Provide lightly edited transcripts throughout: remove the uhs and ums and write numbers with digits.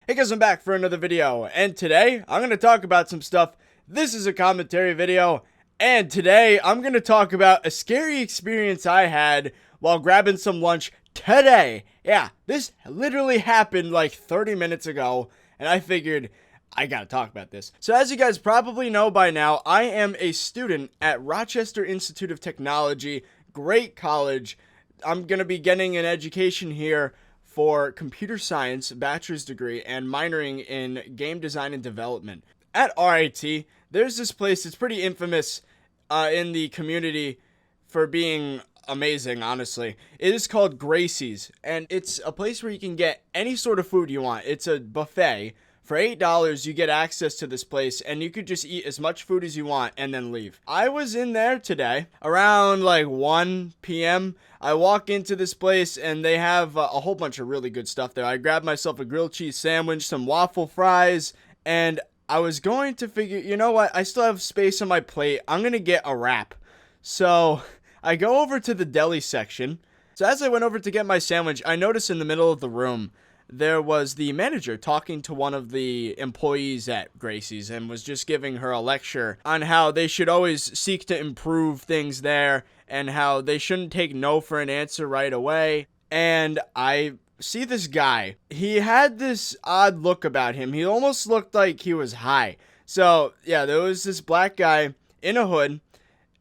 Hey guys, I'm back for another video, and today I'm going to talk about some stuff. This is a commentary video, and today I'm going to talk about a scary experience I had while grabbing some lunch today. Yeah, this literally happened like 30 minutes ago, and I figured I gotta talk about this. So as you guys probably know by now, I am a student at Rochester Institute of Technology, great college. I'm going to be getting an education here for computer science, bachelor's degree, and minoring in game design and development. At RIT, there's this place that's pretty infamous in the community for being amazing, honestly. It is called Gracie's, and it's a place where you can get any sort of food you want. It's a buffet. For $8, you get access to this place, and you could just eat as much food as you want and then leave. I was in there today around like 1 p.m. I walk into this place, and they have a whole bunch of really good stuff there. I grabbed myself a grilled cheese sandwich, some waffle fries, and I was going to figure, you know what? I still have space on my plate. I'm going to get a wrap. So I go over to the deli section. So as I went over to get my sandwich, I noticed in the middle of the room, there was the manager talking to one of the employees at Gracie's and was just giving her a lecture on how they should always seek to improve things there and how they shouldn't take no for an answer right away. And I see this guy. He had this odd look about him. He almost looked like he was high. So, yeah, there was this black guy in a hood,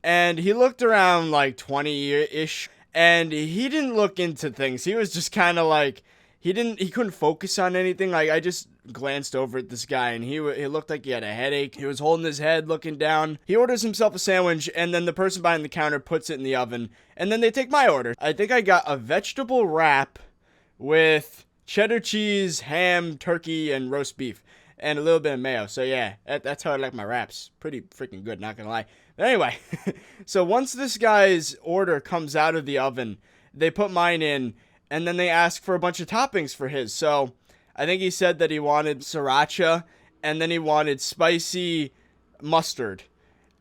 and he looked around like 20-ish, and he didn't look into things. He was just kind of like, he couldn't focus on anything. Like, I just glanced over at this guy, and he looked like he had a headache. He was holding his head, looking down. He orders himself a sandwich, and then the person behind the counter puts it in the oven, and then they take my order. I think I got a vegetable wrap with cheddar cheese, ham, turkey, and roast beef, and a little bit of mayo. So yeah, that's how I like my wraps. Pretty freaking good, not gonna lie. But anyway, so once this guy's order comes out of the oven, they put mine in, and then they ask for a bunch of toppings for his. So I think he said that he wanted sriracha, and then he wanted spicy mustard.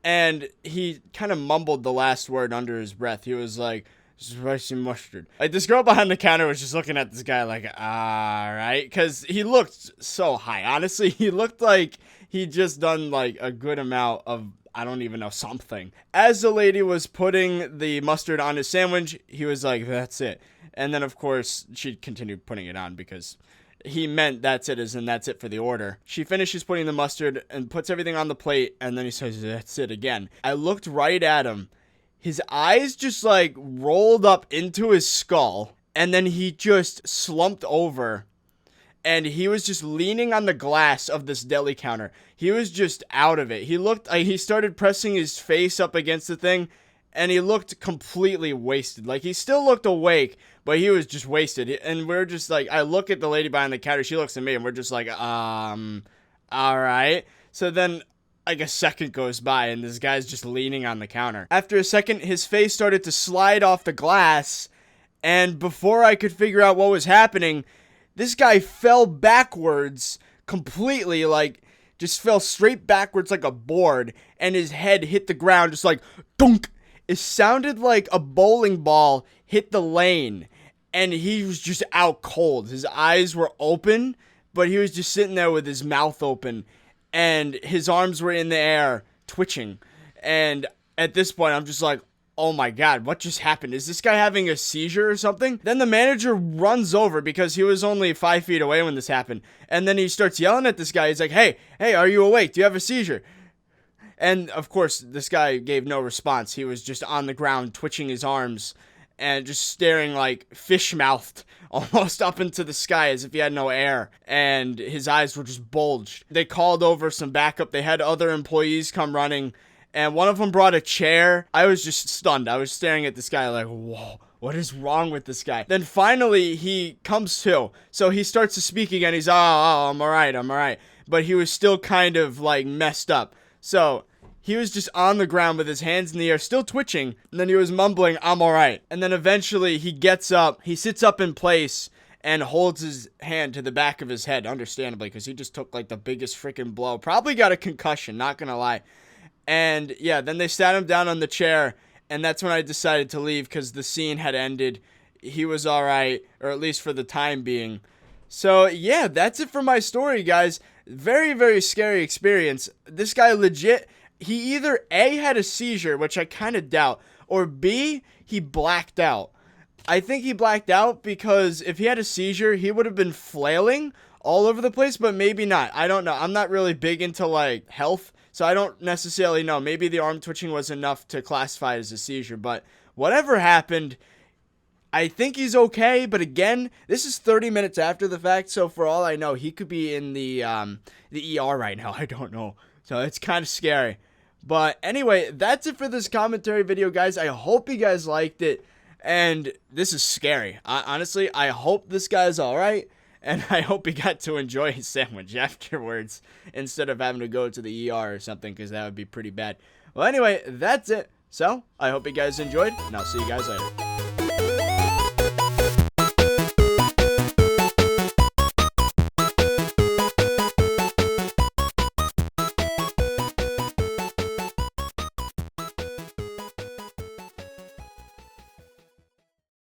And he kind of mumbled the last word under his breath. He was like, spicy mustard. Like, this girl behind the counter was just looking at this guy like, alright. Because he looked so high. Honestly, he looked like he'd just done like a good amount of, I don't even know, something. As the lady was putting the mustard on his sandwich, he was like, that's it. And then, of course, she continued putting it on because he meant that's it, as in that's it for the order. She finishes putting the mustard and puts everything on the plate, and then he says, that's it again. I looked right at him. His eyes just, like, rolled up into his skull, and then he just slumped over, and he was just leaning on the glass of this deli counter. He was just out of it. He looked like he started pressing his face up against the thing, and he looked completely wasted. Like, he still looked awake, but he was just wasted. And we're just like, I look at the lady behind the counter. She looks at me, and we're just like, all right. So then, like, a second goes by, and this guy's just leaning on the counter. After a second, his face started to slide off the glass, and before I could figure out what was happening, this guy fell backwards completely, like, just fell straight backwards like a board, and his head hit the ground just like, dunk. It sounded like a bowling ball hit the lane, and he was just out cold. His eyes were open, but he was just sitting there with his mouth open, and his arms were in the air, twitching. And at this point, I'm just like, oh my god, what just happened? Is this guy having a seizure or something? Then the manager runs over because he was only 5 feet away when this happened. And then he starts yelling at this guy. He's like, hey, are you awake? Do you have a seizure? And, of course, this guy gave no response. He was just on the ground, twitching his arms, and just staring like fish-mouthed, almost up into the sky as if he had no air. And his eyes were just bulged. They called over some backup. They had other employees come running, and one of them brought a chair. I was just stunned. I was staring at this guy like, whoa, what is wrong with this guy? Then finally, he comes to. So he starts to speak again. He's, I'm all right. But he was still kind of, like, messed up. So he was just on the ground with his hands in the air, still twitching, and then he was mumbling, I'm alright. And then eventually he gets up, he sits up in place, and holds his hand to the back of his head, understandably, because he just took like the biggest freaking blow. Probably got a concussion, not gonna lie. And yeah, then they sat him down on the chair, and that's when I decided to leave, because the scene had ended. He was alright, or at least for the time being. So yeah, that's it for my story, guys. Very, very scary experience. This guy legit, he either A, had a seizure, which I kind of doubt, or B, he blacked out. I think he blacked out because if he had a seizure, he would have been flailing all over the place, but maybe not. I don't know. I'm not really big into like health, so I don't necessarily know. Maybe the arm twitching was enough to classify it as a seizure, but whatever happened, I think he's okay, but again, this is 30 minutes after the fact, so for all I know, he could be in the ER right now. I don't know. So it's kind of scary. But anyway, that's it for this commentary video, guys. I hope you guys liked it. And this is scary. Honestly, I hope this guy's all right. And I hope he got to enjoy his sandwich afterwards instead of having to go to the ER or something, because that would be pretty bad. Well, anyway, that's it. So, I hope you guys enjoyed, and I'll see you guys later.